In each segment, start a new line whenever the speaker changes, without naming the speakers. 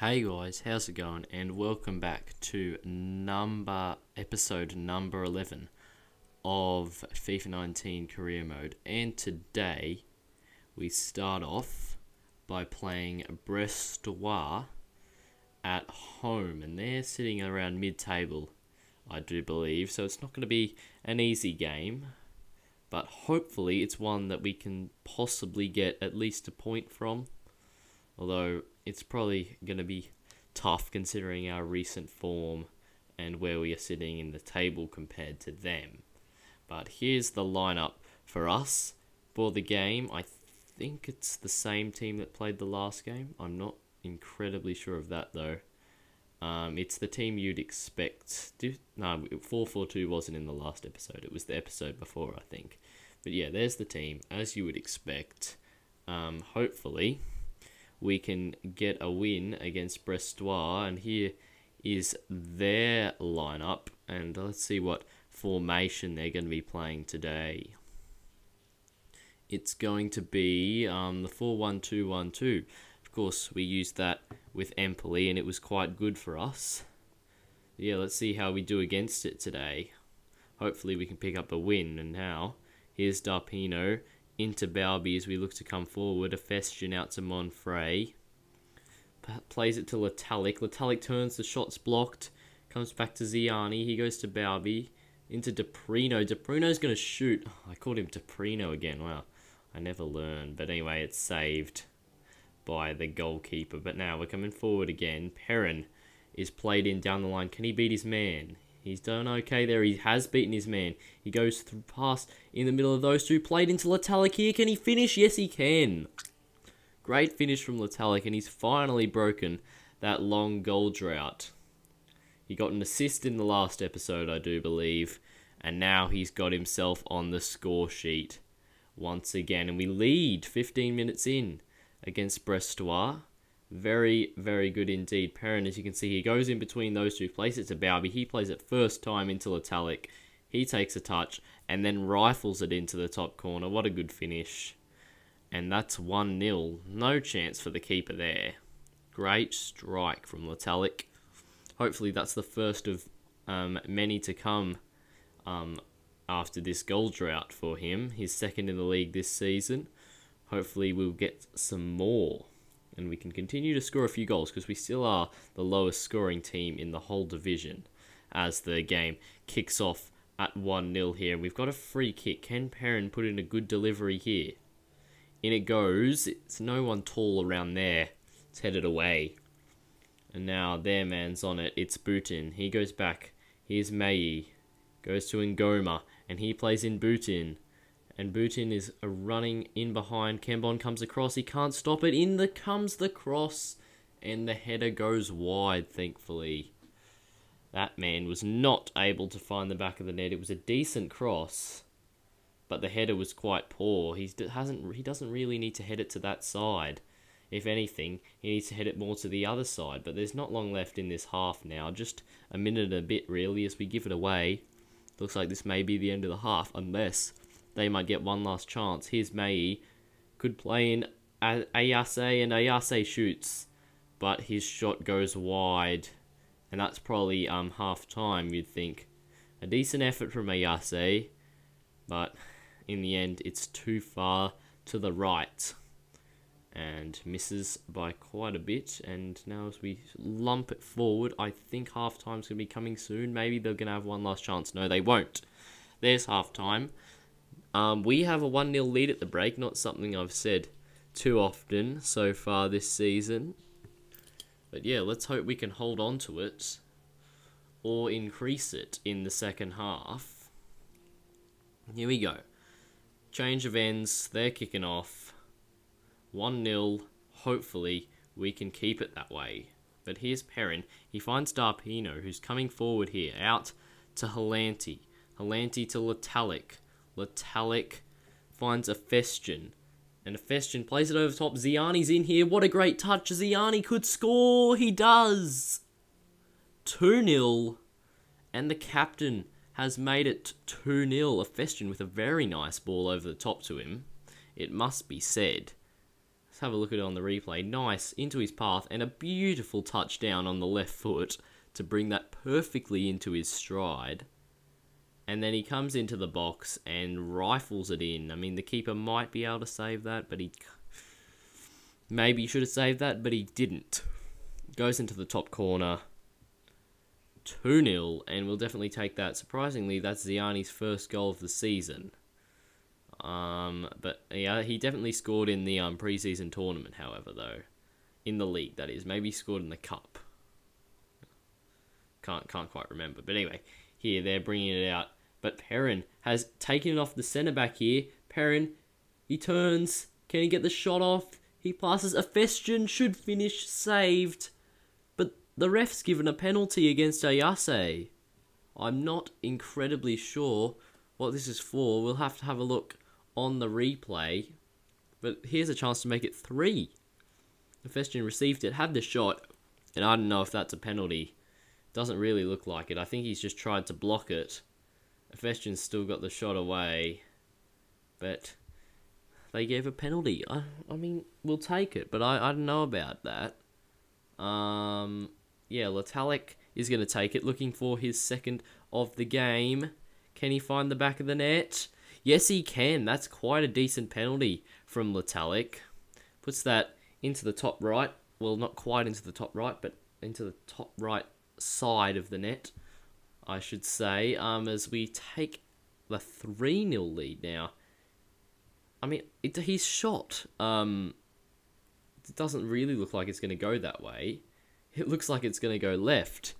Hey guys, how's it going? And welcome back to episode number 11 of FIFA 19 Career Mode. And today we start off by playing Brestois at home, and they're sitting around mid-table, I do believe. So it's not going to be an easy game, but hopefully it's one that we can possibly get at least a point from. Although it's probably going to be tough considering our recent form and where we are sitting in the table compared to them. But here's the lineup for us for the game. I think it's the same team that played the last game. I'm not incredibly sure of that though. It's the team you'd expect. No, 4-4-2 wasn't in the last episode. It was the episode before, I think. But yeah, there's the team as you would expect. Hopefully we can get a win against Brestois, and here is their lineup, and let's see what formation they're going to be playing today. It's going to be the 4-1-2-1-2. Of course, we used that with Empoli, and it was quite good for us. Yeah, let's see how we do against it today. Hopefully we can pick up a win, and now here's Darpino into Balbi as we look to come forward. A Festian out to Monfrey. Plays it to Letalic. Letalic turns, the shot's blocked. Comes back to Ziani. He goes to Balbi. Into Deprino. Deprino's going to shoot. I called him Deprino again. Wow. I never learn. But anyway, it's saved by the goalkeeper. But now we're coming forward again. Perrin is played in down the line. Can he beat his man? He's done okay there. He has beaten his man. He goes through past in the middle of those two. Played into Letalic here. Can he finish? Yes, he can. Great finish from Letalic, and he's finally broken that long goal drought. He got an assist in the last episode, I do believe, and now he's got himself on the score sheet once again. And we lead 15 minutes in against Brestois. Very, very good indeed. Perrin, as you can see, he goes in between those two, plays it to Balbi. He plays it first time into Letalic. He takes a touch and then rifles it into the top corner. What a good finish. And that's 1-0. No chance for the keeper there. Great strike from Letalic. Hopefully that's the first of many to come after this goal drought for him. He's second in the league this season. Hopefully we'll get some more, and we can continue to score a few goals, because we still are the lowest scoring team in the whole division as the game kicks off at 1-0 here. We've got a free kick. Can Perrin put in a good delivery here? In it goes. It's no one tall around there. It's headed away. And now their man's on it. It's Boutin. He goes back. Here's Mayi. Goes to Ngoma, and he plays in Boutin. And Boutin is running in behind. Kembon comes across. He can't stop it. Comes the cross. And the header goes wide, thankfully. That man was not able to find the back of the net. It was a decent cross, but the header was quite poor. He doesn't really need to head it to that side. If anything, he needs to head it more to the other side. But there's not long left in this half now. Just a minute and a bit, really, as we give it away. Looks like this may be the end of the half, unless they might get one last chance. Here's Mayi. Could play in Ayase, and Ayase shoots, but his shot goes wide. And that's probably half time, you'd think. A decent effort from Ayase, but in the end it's too far to the right and misses by quite a bit. And now as we lump it forward, I think half time's going to be coming soon. Maybe they're going to have one last chance. No, they won't. There's half time. We have a 1-0 lead at the break, not something I've said too often so far this season. But yeah, let's hope we can hold on to it or increase it in the second half. Here we go. Change of ends. They're kicking off. 1-0. Hopefully we can keep it that way. But here's Perrin. He finds Darpino, who's coming forward here. Out to Halanti. Halanti to Letalic. Letalic finds a Festian. And a Festian plays it over top. Ziani's in here. What a great touch. Ziani could score. He does. 2-0. And the captain has made it 2-0. A Festian with a very nice ball over the top to him, it must be said. Let's have a look at it on the replay. Nice, into his path, and a beautiful touchdown on the left foot to bring that perfectly into his stride. And then he comes into the box and rifles it in. I mean, the keeper might be able to save that, but maybe he should have saved that, but he didn't. Goes into the top corner. 2-0, and we'll definitely take that. Surprisingly, that's Ziani's first goal of the season. But yeah, he definitely scored in the pre-season tournament, however, though. In the league, that is. Maybe he scored in the cup. Can't quite remember. But anyway, here, they're bringing it out. But Perrin has taken it off the centre-back here. Perrin, he turns. Can he get the shot off? He passes. A Festian should finish saved. But the ref's given a penalty against Ayase. I'm not incredibly sure what this is for. We'll have to have a look on the replay. But here's a chance to make it 3. The Festian received it, had the shot, and I don't know if that's a penalty. Doesn't really look like it. I think he's just tried to block it. Festian's still got the shot away, but they gave a penalty. I mean, we'll take it, but I don't know about that. Yeah, Letalic is going to take it, looking for his second of the game. Can he find the back of the net? Yes, he can. That's quite a decent penalty from Letalic. Puts that into the top right. Well, not quite into the top right, but into the top right side of the net, I should say, as we take the 3-0 lead now. I mean, he's shot. It doesn't really look like it's going to go that way. It looks like it's going to go left,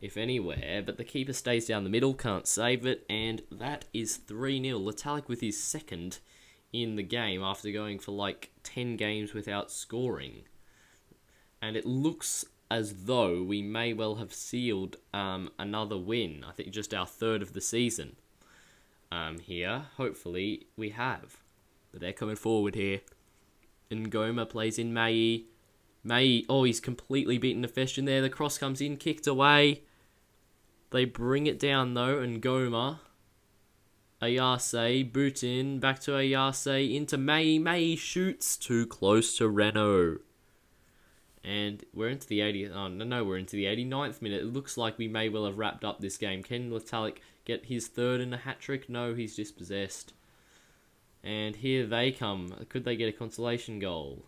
if anywhere, but the keeper stays down the middle, can't save it, and that is 3-0. Letalic with his second in the game after going for like 10 games without scoring. And it looks as though we may well have sealed another win. I think just our third of the season here. Hopefully we have. But they're coming forward here. Ngoma plays in Mai. Mai, oh, he's completely beaten the Festian there. The cross comes in, kicked away. They bring it down though, Ngoma. Ayase, boot in, back to Ayase, into Mai. Mai shoots too close to Renault. And we're into the 80th. Oh, no, we're into the 89th minute. It looks like we may well have wrapped up this game. Can Letalic get his third in a hat-trick? No, he's dispossessed. And here they come. Could they get a consolation goal?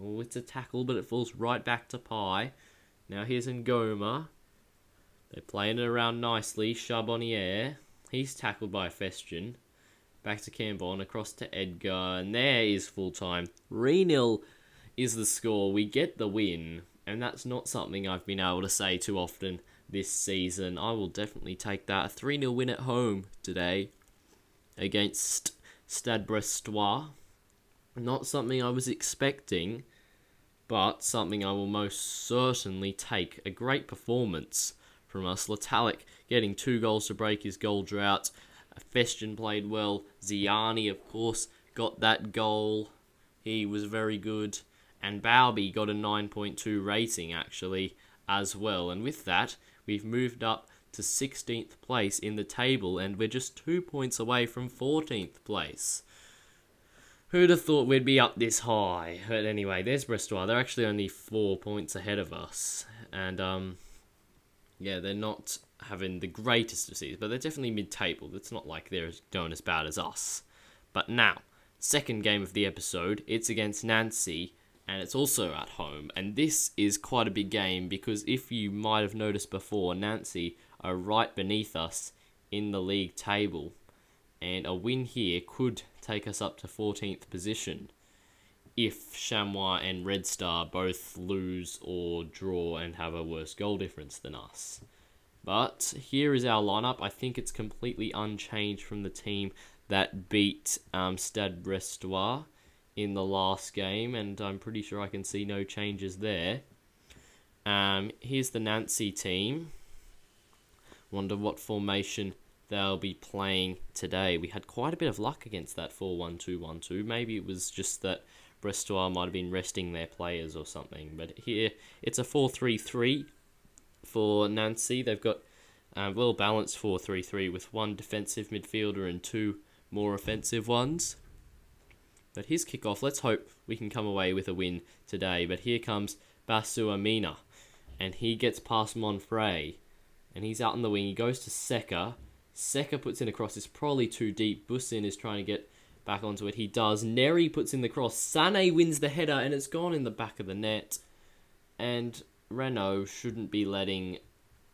Oh, it's a tackle, but it falls right back to Pai. Now here's Ngoma. They're playing it around nicely. Charbonnier. He's tackled by a Festian. Back to Cambon, across to Edgar. And there is full-time. 3-0 is the score. We get the win, and that's not something I've been able to say too often this season. I will definitely take that. A 3-0 win at home today against Stade Brestois. Not something I was expecting, but something I will most certainly take. A great performance from us. Letalic getting 2 goals to break his goal drought. Festian played well. Ziani, of course, got that goal. He was very good. And Bowby got a 9.2 rating, actually, as well. And with that, we've moved up to 16th place in the table, and we're just 2 points away from 14th place. Who'd have thought we'd be up this high? But anyway, there's Brestois. They're actually only 4 points ahead of us. And, yeah, they're not having the greatest of seasons, but they're definitely mid-table. It's not like they're going as bad as us. But now, second game of the episode, it's against Nancy, and it's also at home. And this is quite a big game because if you might have noticed before, Nancy are right beneath us in the league table. And a win here could take us up to 14th position if Chamois and Red Star both lose or draw and have a worse goal difference than us. But here is our lineup. I think it's completely unchanged from the team that beat Stade Brestois in the last game, and I'm pretty sure I can see no changes there. Here's the Nancy team. Wonder what formation they'll be playing today. We had quite a bit of luck against that 4-1-2-1-2. Maybe it was just that Brestois might have been resting their players or something. But here, it's a 4-3-3 for Nancy. They've got a well-balanced 4-3-3 with 1 defensive midfielder and 2 more offensive ones. But his kickoff, let's hope we can come away with a win today. But here comes Basuamina, and he gets past Monfrey, and he's out on the wing. He goes to Seka. Seka puts in a cross. It's probably too deep. Busin is trying to get back onto it. He does. Neri puts in the cross. Sané wins the header, and it's gone in the back of the net. And Renault shouldn't be letting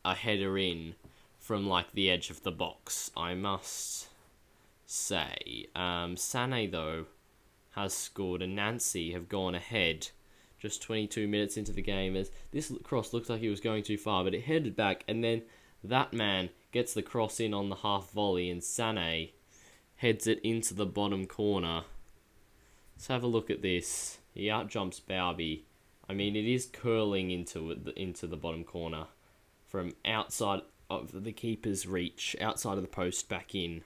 a header in from like the edge of the box, I must say. Sané, though, has scored, and Nancy have gone ahead just 22 minutes into the game, as this cross looks like he was going too far, but it headed back, and then that man gets the cross in on the half volley, and Sané heads it into the bottom corner. Let's have a look at this. He outjumps Bowby. I mean, it is curling into the bottom corner from outside of the keeper's reach, outside of the post, back in.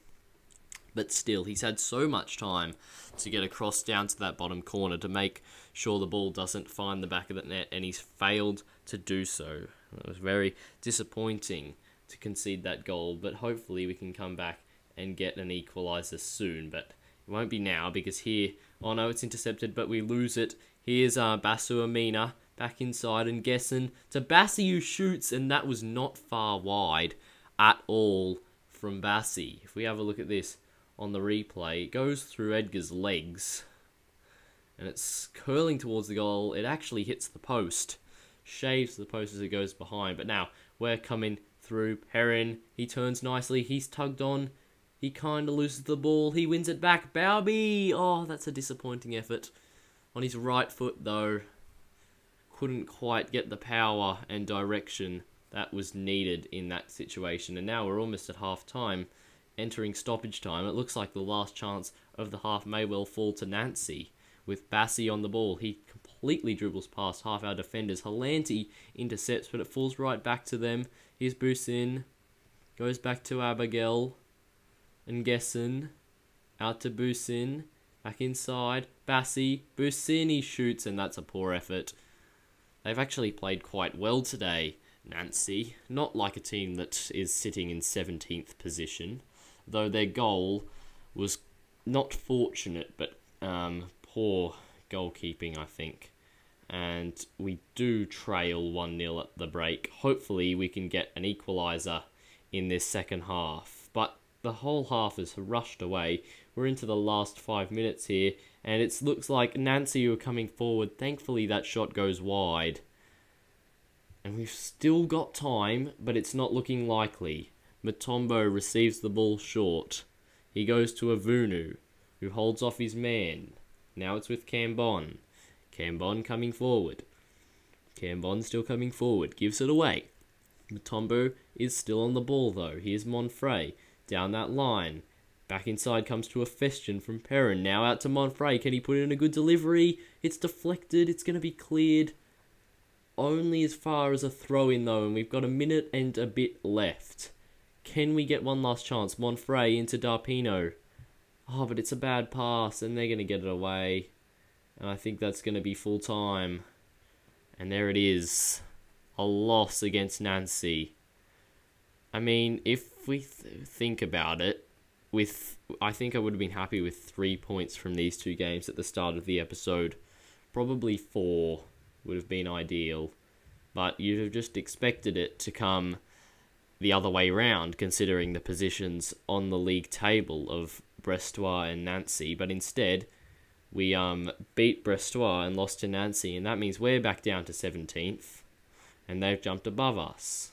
But still, he's had so much time to get across down to that bottom corner to make sure the ball doesn't find the back of the net, and he's failed to do so. It was very disappointing to concede that goal, but hopefully we can come back and get an equaliser soon. But it won't be now, because here, oh no, it's intercepted, but we lose it. Here's Basuamina back inside, and Gessen to Bassi, who shoots, and that was not far wide at all from Bassi. If we have a look at this on the replay, it goes through Edgar's legs, and it's curling towards the goal. It actually hits the post, shaves the post as it goes behind. But now we're coming through. Perrin, he turns nicely, he's tugged on, he kind of loses the ball, he wins it back. Bowby, oh, that's a disappointing effort on his right foot, though. Couldn't quite get the power and direction that was needed in that situation. And now we're almost at half time, entering stoppage time. It looks like the last chance of the half may well fall to Nancy, with Bassi on the ball. He completely dribbles past half our defenders. Halanti intercepts, but it falls right back to them. Here's Busin, goes back to Abigail, and Gessen, out to Busin, back inside, Bassi, Busin, he shoots, and that's a poor effort. They've actually played quite well today, Nancy. Not like a team that is sitting in 17th position, though their goal was not fortunate, but poor goalkeeping, I think. And we do trail 1-0 at the break. Hopefully we can get an equaliser in this second half. But the whole half is rushed away. We're into the last 5 minutes here, and it looks like Nancy who are coming forward. Thankfully that shot goes wide. And we've still got time, but it's not looking likely. Mutombo receives the ball short. He goes to Avunu, who holds off his man. Now it's with Cambon. Cambon coming forward. Cambon still coming forward. Gives it away. Mutombo is still on the ball, though. Here's Monfrey down that line. Back inside comes to a Festian from Perrin. Now out to Monfrey. Can he put in a good delivery? It's deflected. It's going to be cleared. Only as far as a throw-in, though, and we've got a minute and a bit left. Can we get one last chance? Monfrey into Darpino. Oh, but it's a bad pass, and they're going to get it away. And I think that's going to be full time. And there it is. A loss against Nancy. I mean, if we think about it, I think I would have been happy with 3 points from these two games at the start of the episode. Probably 4 would have been ideal. But you'd have just expected it to come the other way round, considering the positions on the league table of Brestois and Nancy. But instead, we beat Brestois and lost to Nancy, and that means we're back down to 17th, and they've jumped above us.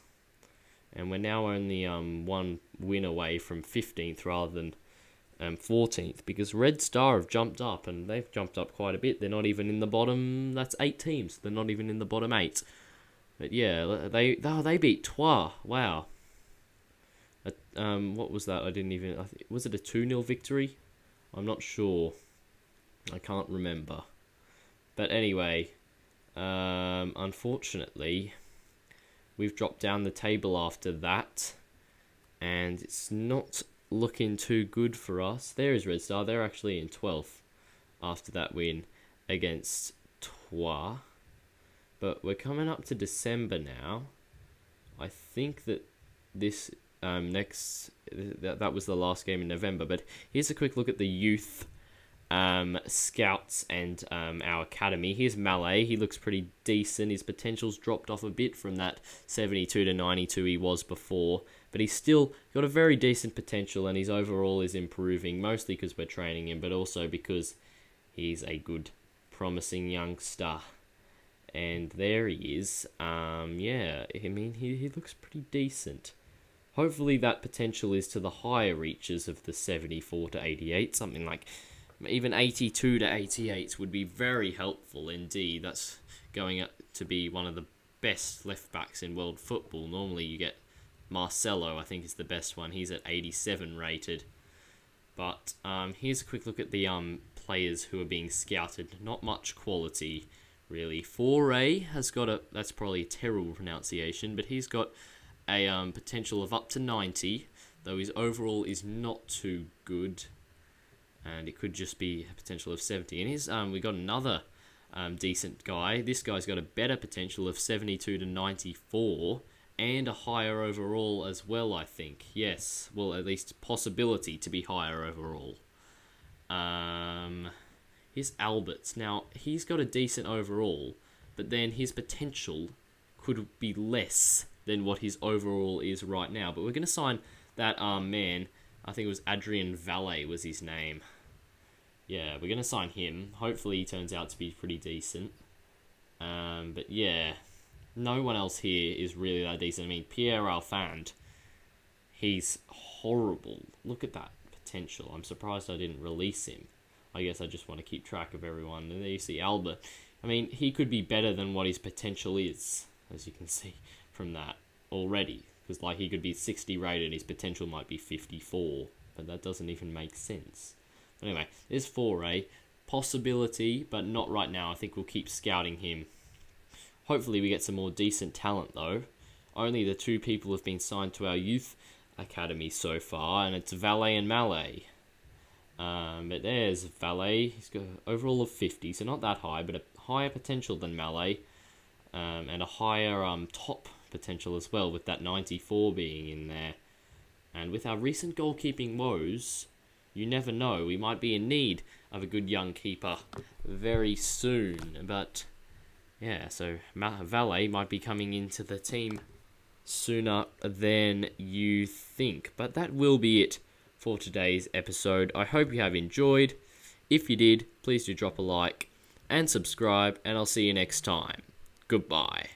And we're now only one win away from 15th rather than 14th, because Red Star have jumped up, and they've jumped up quite a bit. They're not even in the bottom. That's 8 teams. They're not even in the bottom 8. But yeah, they beat Troyes. Wow. What was that? Was it a 2-0 victory? I'm not sure. I can't remember. But anyway, unfortunately, we've dropped down the table after that, and it's not looking too good for us. There is Red Star. They're actually in 12th after that win against Troyes. But we're coming up to December now. I think that this that was the last game in November. But here's a quick look at the youth scouts and our academy. Here's Malay. He looks pretty decent. His potential's dropped off a bit from that 72 to 92 he was before, but he's still got a very decent potential, and his overall is improving, mostly because we're training him, but also because he's a good, promising youngster. And there he is. Yeah, I mean, he looks pretty decent. Hopefully that potential is to the higher reaches of the 74 to 88, something like even 82 to 88 would be very helpful indeed. That's going to be one of the best left-backs in world football. Normally you get Marcelo, I think is the best one. He's at 87 rated. But here's a quick look at the players who are being scouted. Not much quality, really. Foray has got a, that's probably a terrible pronunciation, but he's got a potential of up to 90, though his overall is not too good, and it could just be a potential of 70. And here's we got another decent guy. This guy's got a better potential of 72 to 94, and a higher overall as well, I think. Yes, well, at least possibility to be higher overall. Here's Alberts. Now, he's got a decent overall, but then his potential could be less than what his overall is right now. But we're going to sign that man. I think it was Adrian Valle was his name. Yeah, we're going to sign him. Hopefully he turns out to be pretty decent. But yeah, no one else here is really that decent. I mean, Pierre Alfand, he's horrible. Look at that potential. I'm surprised I didn't release him. I guess I just want to keep track of everyone. And there you see Albert. I mean, he could be better than what his potential is, as you can see from that already, because like he could be 60 rated, his potential might be 54, but that doesn't even make sense. But anyway, there's Foray, possibility, but not right now. I think we'll keep scouting him. Hopefully we get some more decent talent though. Only the two people have been signed to our youth academy so far, and it's Valle and Malay. But there's Valle. He's got an overall of 50, so not that high, but a higher potential than Malay, and a higher top potential as well, with that 94 being in there. And with our recent goalkeeping woes, you never know, we might be in need of a good young keeper very soon. But yeah, so Valle might be coming into the team sooner than you think. But that will be it for today's episode. I hope you have enjoyed. If you did, please do drop a like and subscribe, and I'll see you next time. Goodbye.